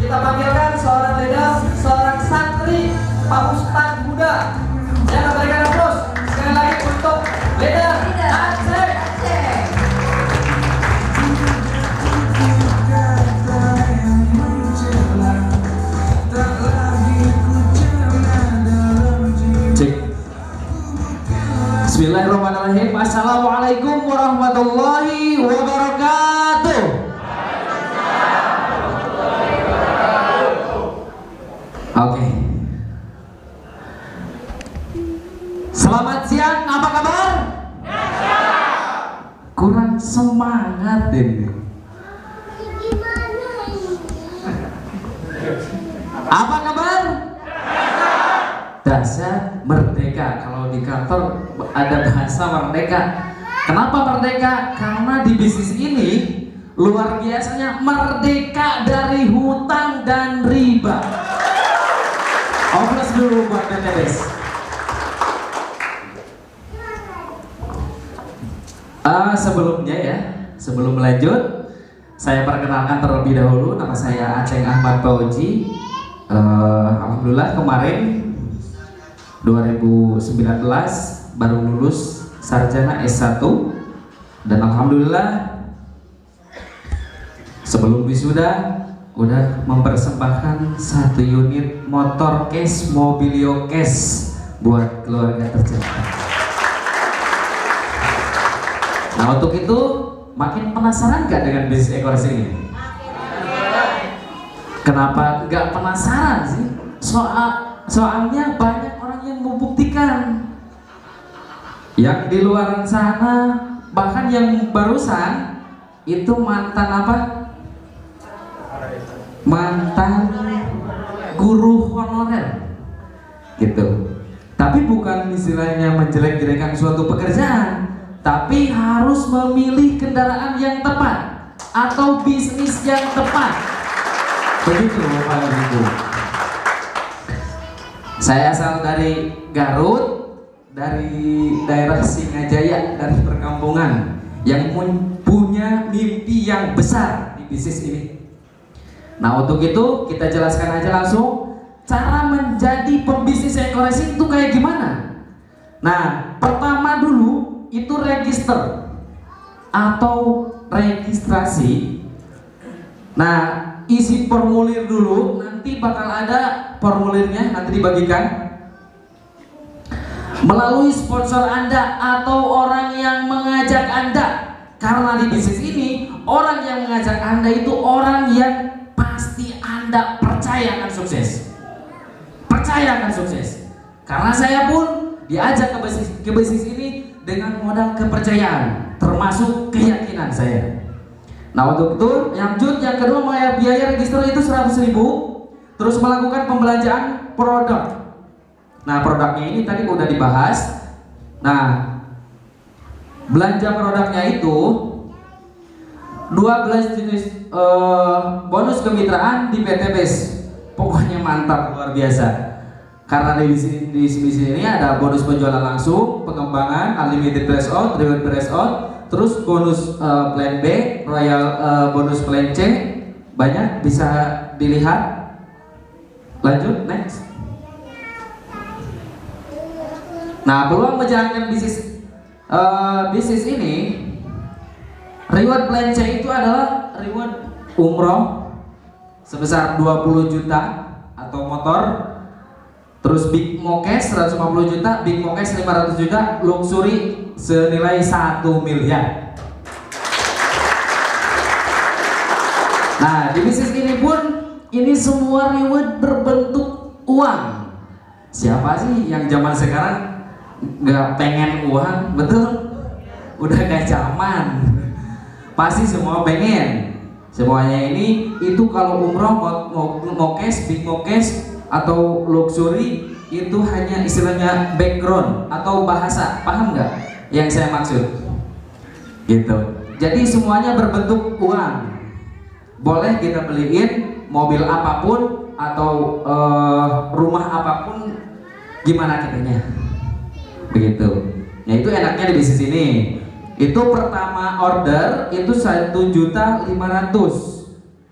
Kita panggilkan seorang leader, seorang santri, Pak Ustadz Muda. Saya akan berikan aplaus sekali lagi untuk leader Aceh. Bismillahirrahmanirrahim. Assalamualaikum warahmatullahi wabarakatuh. Oke. Selamat siang, apa kabar? Kurang semangat ini. Apa kabar? Dasar merdeka. Kalau di kantor ada bahasa merdeka. Kenapa merdeka? Karena di bisnis ini luar biasanya merdeka dari hutang dan riba. Aplaus dulu buat BTBS. Sebelumnya ya, sebelum lanjut, saya perkenalkan terlebih dahulu. Nama saya Aceh Ahmad Fauji. Alhamdulillah kemarin 2019 baru lulus sarjana S1 dan alhamdulillah sebelum wisuda udah mempersembahkan 1 unit motor case Mobilio Case buat keluarga tercinta. Nah, untuk itu makin penasaran gak dengan bisnis e-commerce ini? Kenapa gak penasaran sih? Soalnya banyak orang yang membuktikan. Yang di luar sana, bahkan yang barusan itu mantan apa? Mantan guru honorer gitu. Tapi bukan istilahnya menjelek-jelekan suatu pekerjaan, tapi harus memilih kendaraan yang tepat atau bisnis yang tepat. Begitu Bapak Ibu. Saya asal dari Garut, dari daerah Singajaya, dari perkampungan yang punya mimpi yang besar di bisnis ini. Nah, untuk itu kita jelaskan aja langsung cara menjadi pembisnis e-commerce itu kayak gimana. Nah, pertama dulu itu register atau registrasi. Nah, isi formulir dulu, nanti bakal ada formulirnya, nanti dibagikan melalui sponsor Anda atau orang yang mengajak Anda. Karena di bisnis ini orang yang mengajak Anda itu orang yang pasti Anda percaya akan sukses. Percaya akan sukses. Karena saya pun diajak ke bisnis ini dengan modal kepercayaan, termasuk keyakinan saya. Nah, untuk itu yang kedua biaya register itu 100.000, terus melakukan pembelanjaan produk. Nah, produknya ini tadi udah dibahas. Nah, belanja produknya itu 12 jenis bonus kemitraan di PTBS. Pokoknya mantap, luar biasa. Karena di sini ini ada bonus penjualan langsung, pengembangan, unlimited flash out, reward flash out, terus bonus plan B, royal bonus plan C, banyak bisa dilihat. Lanjut, next. Nah, peluang menjalankan bisnis ini, reward plan C itu adalah reward umroh sebesar 20 juta atau motor, terus Big Mokes 150 juta, Big Mokes 500 juta, luxury senilai 1 miliar. Nah, di bisnis ini pun ini semua reward berbentuk uang. Siapa sih yang zaman sekarang nggak pengen uang? Betul? Udah gak zaman. Pasti semua pengen. Semuanya ini itu kalau umroh, mokes, big mokes atau luxury itu hanya istilahnya background atau bahasa. Paham nggak yang saya maksud? Gitu. Jadi semuanya berbentuk uang. Boleh kita beliin mobil apapun atau rumah apapun, gimana kitanya? Begitu. Nah, itu enaknya di bisnis ini. Itu pertama order itu 1.500.000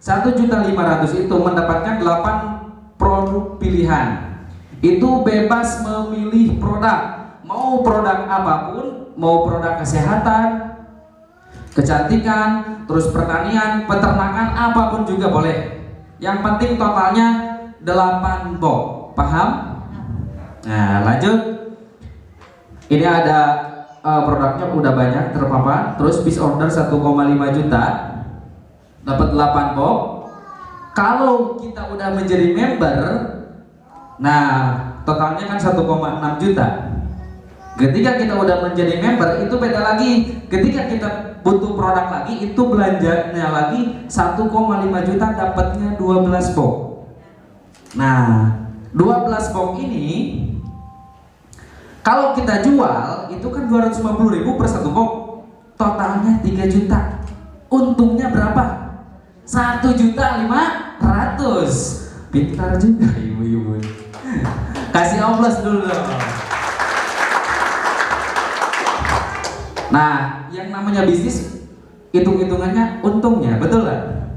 1.500.000 itu mendapatkan 8 produk pilihan. Itu bebas memilih produk, mau produk apapun, mau produk kesehatan, kecantikan, terus pertanian, peternakan, apapun juga boleh. Yang penting totalnya 8 box. Paham? Nah, lanjut. Ini ada produknya udah banyak terpampang. Terus bis order 1,5 juta, dapat 8 box. Kalau kita udah menjadi member, nah totalnya kan 1,6 juta. Ketika kita udah menjadi member itu beda lagi. Ketika kita butuh produk lagi, itu belanjanya lagi 1,5 juta, dapatnya 12 box. Nah 12 box ini kalau kita jual itu kan 250.000 per satu box, totalnya 3 juta. Untungnya berapa? 1.500.000. Pintar juga ibu-ibu. Kasih aplaus dulu dong. Nah, yang namanya bisnis hitung-hitungannya untungnya, betul nggak?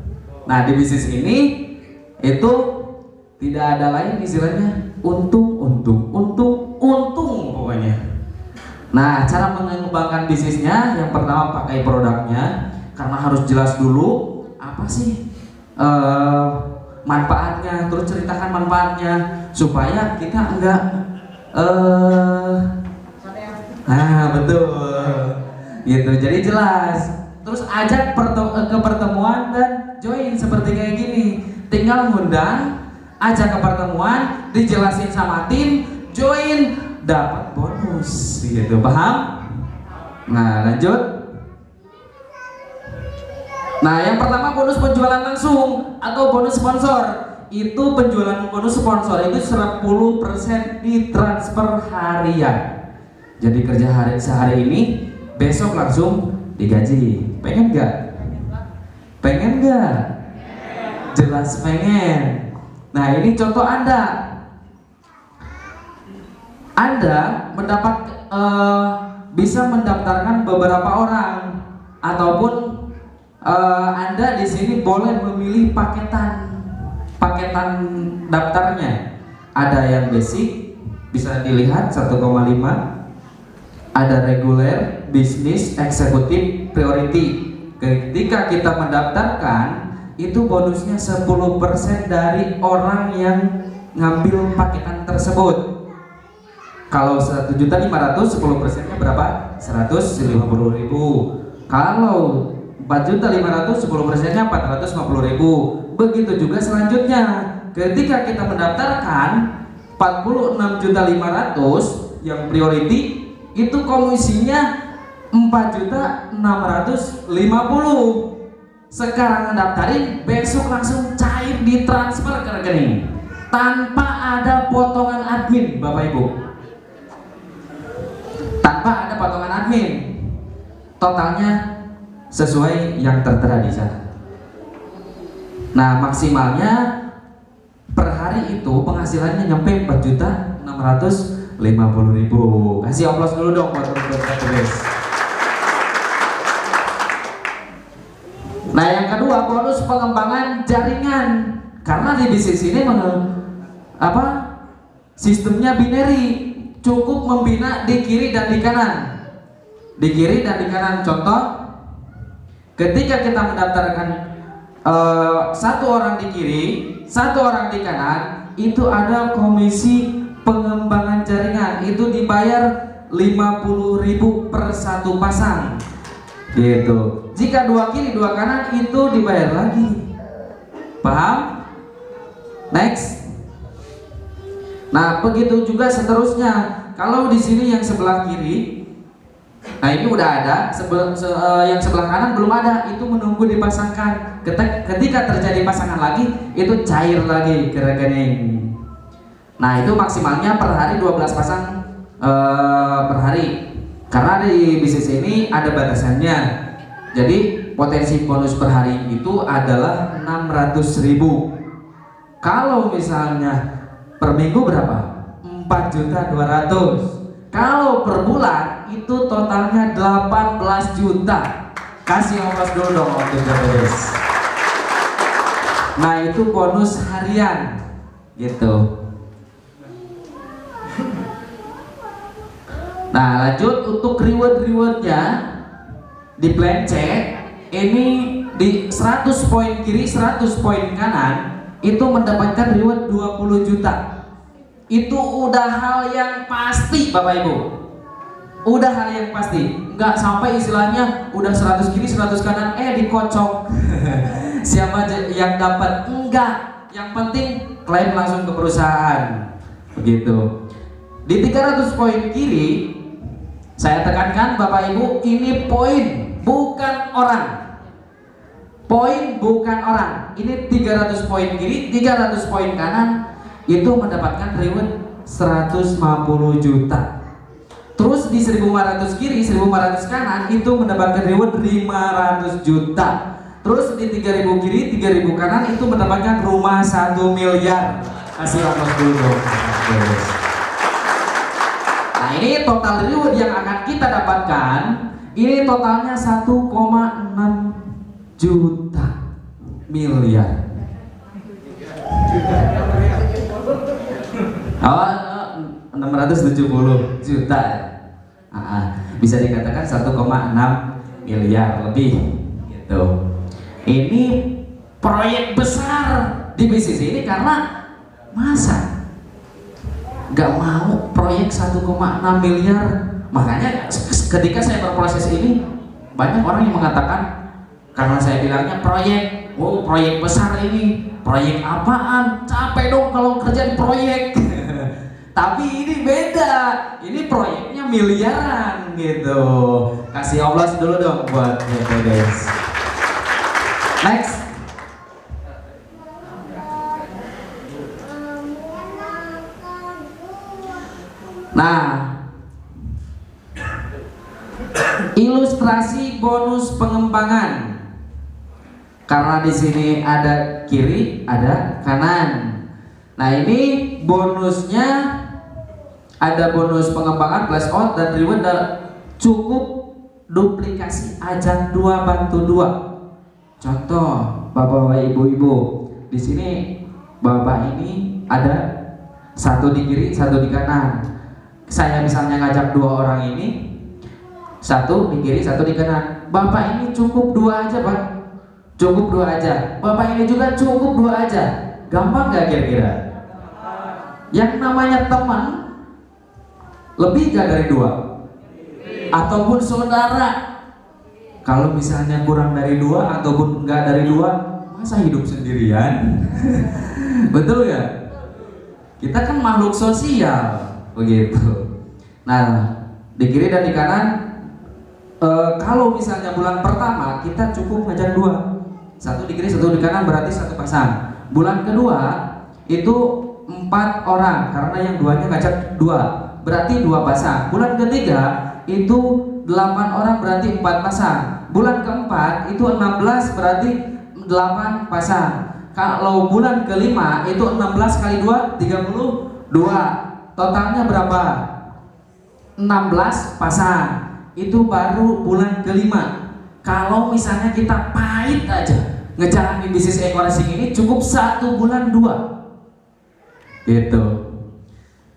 Nah, di bisnis ini itu tidak ada lain istilahnya untung pokoknya. Nah, cara mengembangkan bisnisnya yang pertama pakai produknya, karena harus jelas dulu apa sih manfaatnya, terus ceritakan manfaatnya supaya kita enggak betul gitu, jadi jelas. Terus ajak ke pertemuan dan join seperti kayak gini, tinggal ngundang, ajak ke pertemuan, dijelasin sama tim, join, dapat bonus gitu, paham? Nah lanjut. Nah yang pertama bonus penjualan langsung atau bonus sponsor. Itu penjualan bonus sponsor itu 10% ditransfer harian. Jadi kerja sehari ini, besok langsung digaji. Pengen nggak? Pengen nggak? Jelas pengen. Nah ini contoh Anda bisa mendaftarkan beberapa orang, ataupun Anda di sini boleh memilih paketan daftarnya. Ada yang basic, bisa dilihat 1,5, ada reguler, bisnis, eksekutif, priority. Ketika kita mendaftarkan, itu bonusnya 10% dari orang yang ngambil paketan tersebut. Kalau 1.500.000, 10%-nya berapa? 150.000. Kalau 4.500.000, 10%-nya 450.000. Begitu juga selanjutnya. Ketika kita mendaftarkan 46.500.000 yang priority, itu komisinya 4.650.000. Sekarang ngedaftarin, besok langsung cair ditransfer ke rekening tanpa ada potongan admin, Bapak Ibu. Tanpa ada potongan admin, totalnya sesuai yang tertera di sana. Nah maksimalnya per hari itu penghasilannya nyampe 4.650.000. Kasih aplaus dulu dong buat teman-teman guys. Nah yang kedua bonus pengembangan jaringan, karena di bisnis ini sistemnya binary, cukup membina di kiri dan di kanan. Di kiri dan di kanan, contoh ketika kita mendaftarkan satu orang di kiri, satu orang di kanan, itu ada komisi pengembangan jaringan, itu dibayar 50.000 per satu pasang gitu. Jika dua kiri dua kanan itu dibayar lagi, paham? Next. Nah begitu juga seterusnya. Kalau di sini yang sebelah kiri, nah ini udah ada, yang sebelah kanan belum ada, itu menunggu dipasangkan. Ketika terjadi pasangan lagi, itu cair lagi ke rekening. Nah itu maksimalnya per hari 12 pasang per hari. Karena di bisnis ini ada batasannya. Jadi potensi bonus per hari itu adalah 600.000. Kalau misalnya per minggu berapa? 4.200.000. Kalau per bulan itu totalnya 18 juta. Kasih ongkos dulu dong untuk guys. Nah itu bonus harian gitu. Nah lanjut untuk rewardnya di plan C ini di 100 poin kiri 100 poin kanan itu mendapatkan reward 20 juta. Itu udah hal yang pasti Bapak Ibu, udah hal yang pasti, nggak sampai istilahnya udah 100 kiri 100 kanan dikocok siapa yang dapat, enggak, yang penting klaim langsung ke perusahaan begitu. Di 300 poin kiri saya tekankan Bapak Ibu, ini poin bukan orang, poin bukan orang. Ini 300 poin kiri 300 poin kanan itu mendapatkan reward 150 juta. Terus di 1500 kiri 1500 kanan itu mendapatkan reward 500 juta. Terus di 3000 kiri 3000 kanan itu mendapatkan rumah 1 miliar. Kasih aplaus dulu dong. Nah ini total reward yang akan kita dapatkan, ini totalnya 1,6 juta miliar. Oh, 670 juta. Bisa dikatakan 1,6 miliar lebih gitu. Ini proyek besar di bisnis ini karena masa nggak mau proyek 1,6 miliar. Makanya ketika saya berproses ini banyak orang yang mengatakan, karena saya bilangnya proyek, oh proyek besar ini, proyek apaan, capek dong kalau kerjaan proyek. Tapi ini beda, ini proyeknya miliaran gitu. Kasih aplaus dulu dong buat gitu guys. Next. Nah, ilustrasi bonus pengembangan. Karena di sini ada kiri, ada kanan. Nah ini bonusnya ada bonus pengembangan, plus out dan reward cukup duplikasi ajang 2 bantu 2. Contoh bapak-bapak ibu-ibu di sini, bapak ini ada satu di kiri satu di kanan. Saya misalnya ngajak 2 orang ini, satu di kiri satu di kanan. Bapak ini cukup 2 aja Pak, cukup 2 aja. Bapak ini juga cukup 2 aja. Gampang gak kira-kira? Yang namanya teman lebih gak dari 2? Ataupun saudara, kalau misalnya kurang dari 2 ataupun enggak dari 2, masa hidup sendirian? Betul ya? Kita kan makhluk sosial begitu. Nah di kiri dan di kanan, kalau misalnya bulan pertama kita cukup ngajak 2, satu di kiri satu di kanan, berarti 1 pasang. Bulan kedua itu 4 orang karena yang 2-nya ngajak 2, berarti 2 pasang. Bulan ketiga itu 8 orang berarti 4 pasang. Bulan keempat itu 16 berarti 8 pasang. Kalau bulan kelima itu 16 kali 2 32. Totalnya berapa? 16 pasang. Itu baru bulan kelima. Kalau misalnya kita pahit aja ngejalanin bisnis e-course ini cukup 1 bulan 2 gitu.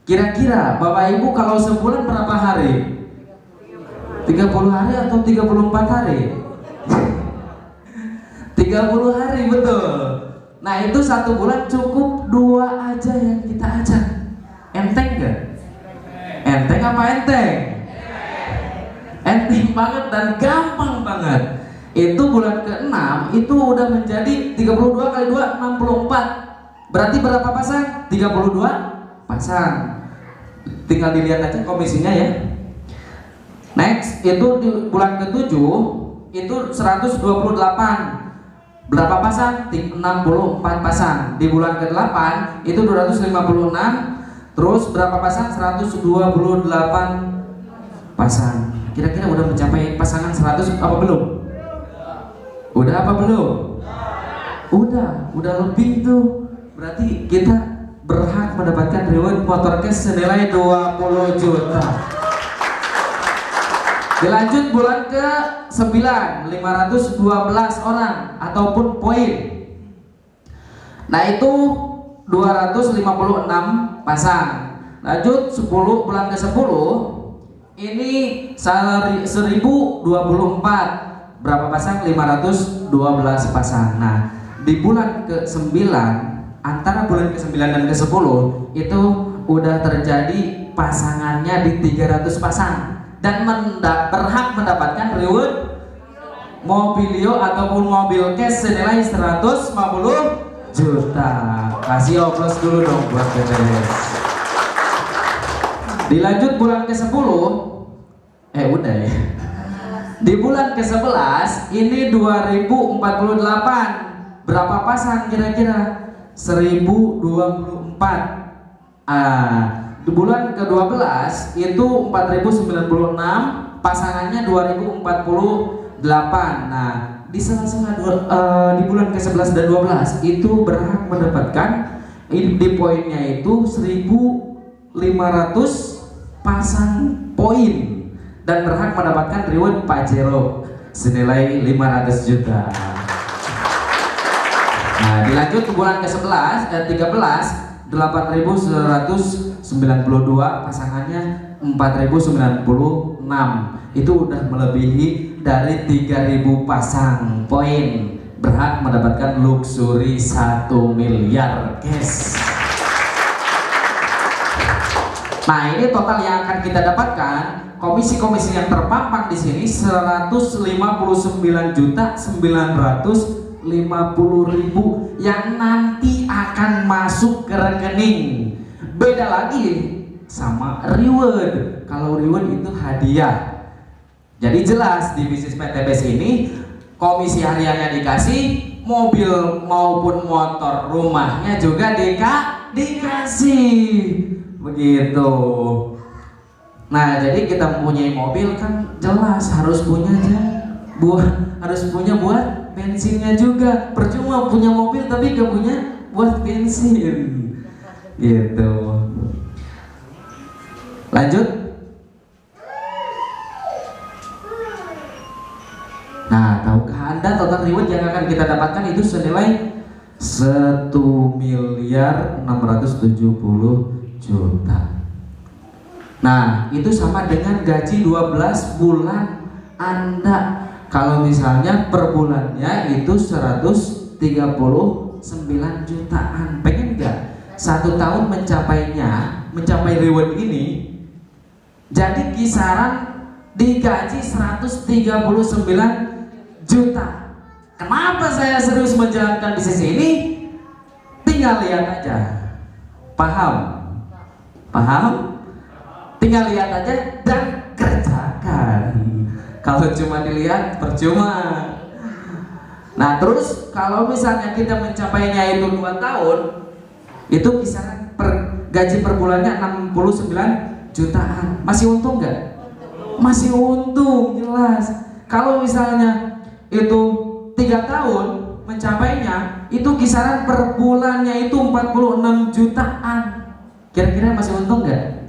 Kira-kira Bapak Ibu kalau sebulan berapa hari? 30 hari atau 34 hari? 30 hari, betul. Nah itu 1 bulan cukup 2 aja yang kita ajak. Enteng gak? Enteng apa enteng? Enteng banget dan gampang banget. Itu bulan ke-6 itu udah menjadi 32 kali 2 64. Berarti berapa pasang? 32 pasang. Tinggal dilihat aja komisinya ya. Next, itu di bulan ke-7 itu 128. Berapa pasang? 64 pasang. Di bulan ke-8 itu 256. Terus berapa pasang? 128 pasang. Kira-kira udah mencapai pasangan 100 apa belum? Udah apa belum? Udah lebih tuh. Berarti kita berhak mendapatkan reward motor cash senilai 20 juta. Dilanjut bulan ke-9, 512 orang ataupun poin. Nah itu 256 pasang. Lanjut 10 bulan ke-10 ini salary 1024. Berapa pasang? 512 pasang. Nah di bulan ke-9, antara bulan ke-9 dan ke-10 itu udah terjadi pasangannya di 300 pasang dan berhak mendapatkan reward mobilio ataupun mobil cash senilai 150 juta. Kasih oplos dulu dong buat BTS. Dilanjut bulan ke-10, udah ya. Di bulan ke-11 ini 2048. Berapa pasang kira-kira? 1024. Di bulan ke-12 itu 4096, pasangannya 2048. Nah, di sela-sela di bulan ke-11 dan 12 itu berhak mendapatkan di poinnya itu 1500 pasang poin dan berhak mendapatkan reward Pajero senilai 500 juta. Nah, dilanjut ke bulan ke-11 dan 13 8.192, pasangannya 4.096. Itu udah melebihi dari 3.000 pasang poin, berhak mendapatkan luxury 1 miliar cash. Nah, ini total yang akan kita dapatkan. Komisi-komisi yang terpampang di sini 159.950.000 yang nanti akan masuk ke rekening. Beda lagi sama reward. Kalau reward itu hadiah. Jadi jelas di bisnis PTBS ini komisi hariannya dikasih, mobil maupun motor rumahnya juga dikasih. Begitu. Nah, jadi kita mempunyai mobil kan jelas harus punya buat bensinnya juga. Percuma punya mobil tapi gak punya buat bensin. Gitu. Lanjut. Nah, tahukah Anda total reward yang akan kita dapatkan itu senilai 1.670.000.000. Nah, itu sama dengan gaji 12 bulan Anda. Kalau misalnya per bulannya itu 139 jutaan. Pengen nggak 1 tahun mencapai reward ini? Jadi kisaran digaji 139 juta. Kenapa saya serius menjalankan bisnis ini? Tinggal lihat aja. Paham? Tinggal lihat aja dan kerjakan. Kalau cuma dilihat percuma. Nah, terus kalau misalnya kita mencapainya itu 2 tahun, itu kisaran gaji per bulannya 69 jutaan. Masih untung nggak? Masih untung, jelas. Kalau misalnya itu 3 tahun mencapainya, itu kisaran per bulannya itu 46 jutaan. Kira-kira masih untung nggak?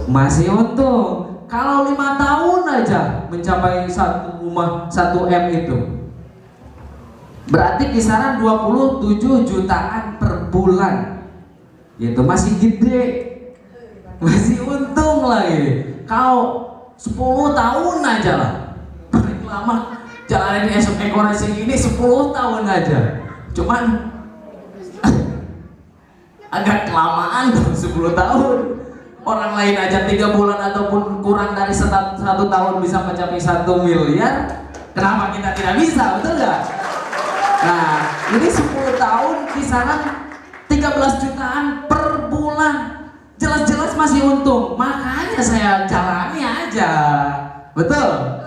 Masih untung. Kalau 5 tahun aja mencapai satu rumah 1 M itu, berarti kisaran 27 jutaan per bulan. Gitu, masih gede, masih untung lagi. Kalau 10 tahun aja lah, paling lama jalanin SOP Racing ini 10 tahun aja. Cuman agak kelamaan tuh 10 tahun. Orang lain aja 3 bulan ataupun kurang dari 1 tahun bisa mencapai 1 miliar. Kenapa kita tidak bisa, betul nggak? Nah, ini 10 tahun kisaran 13 jutaan per bulan. Jelas-jelas masih untung. Makanya saya jalani aja. Betul?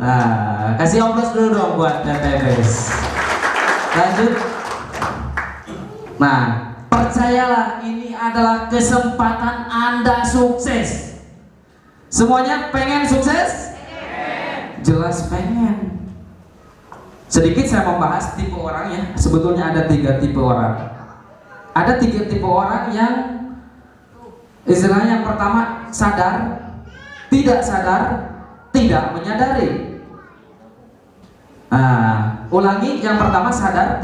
Nah, kasih oplos dulu dong buat PTBS. Lanjut. Nah, percayalah ini adalah kesempatan Anda sukses. Semuanya pengen sukses? Jelas pengen. Sedikit saya membahas tipe orangnya. Sebetulnya ada 3 tipe orang. Ada 3 tipe orang yang istilahnya yang pertama sadar, tidak sadar, tidak menyadari. Ulangi, yang pertama sadar,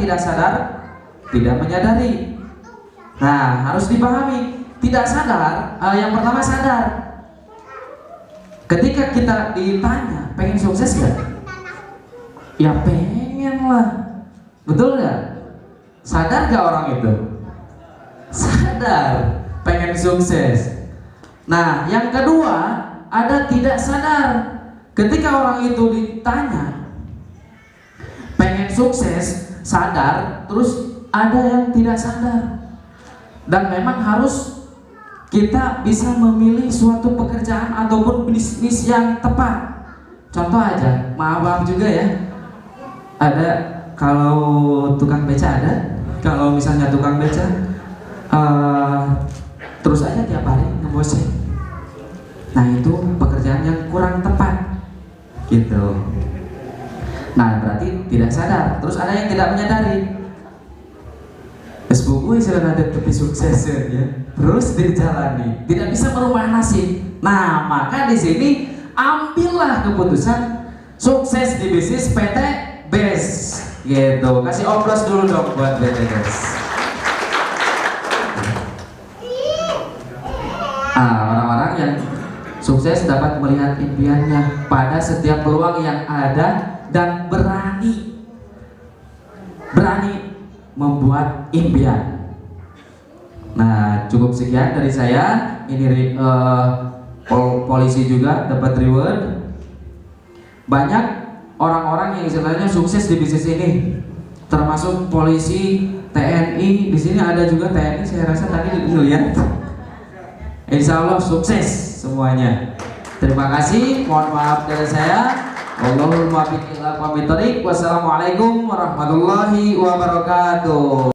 tidak menyadari. Nah, harus dipahami. Tidak sadar, yang pertama sadar. Ketika kita ditanya, pengen sukses gak? Ya pengen lah. Betul gak? Sadar gak orang itu? Sadar, pengen sukses. Nah, yang kedua, ada tidak sadar. Ketika orang itu ditanya, pengen sukses, sadar, terus ada yang tidak sadar. Dan memang harus kita bisa memilih suatu pekerjaan ataupun bisnis yang tepat. Contoh aja, maaf juga ya. Ada kalau tukang beca ada, kalau misalnya tukang beca terus aja tiap hari ngebosin. Nah itu pekerjaan yang kurang tepat, gitu. Nah berarti tidak sadar. Terus ada yang tidak menyadari. Sebuah sudah ada tapi sukses ya, terus dijalani, tidak bisa merubah nasib. Nah maka di sini ambillah keputusan sukses di bisnis PT BES, gitu. Kasih oplos dulu dong buat PT BES. Orang-orang yang sukses dapat melihat impiannya pada setiap peluang yang ada dan berani membuat impian. Nah, cukup sekian dari saya. Ini polisi juga dapat reward. Banyak orang-orang yang istilahnya sukses di bisnis ini, termasuk polisi, TNI. Di sini ada juga TNI. Saya rasa tadi lihat. Insya Allah sukses semuanya. Terima kasih. Mohon maaf dari saya. Wallahul muwaffiq ila aqwamit thoriq. Wassalamualaikum warahmatullahi wabarakatuh.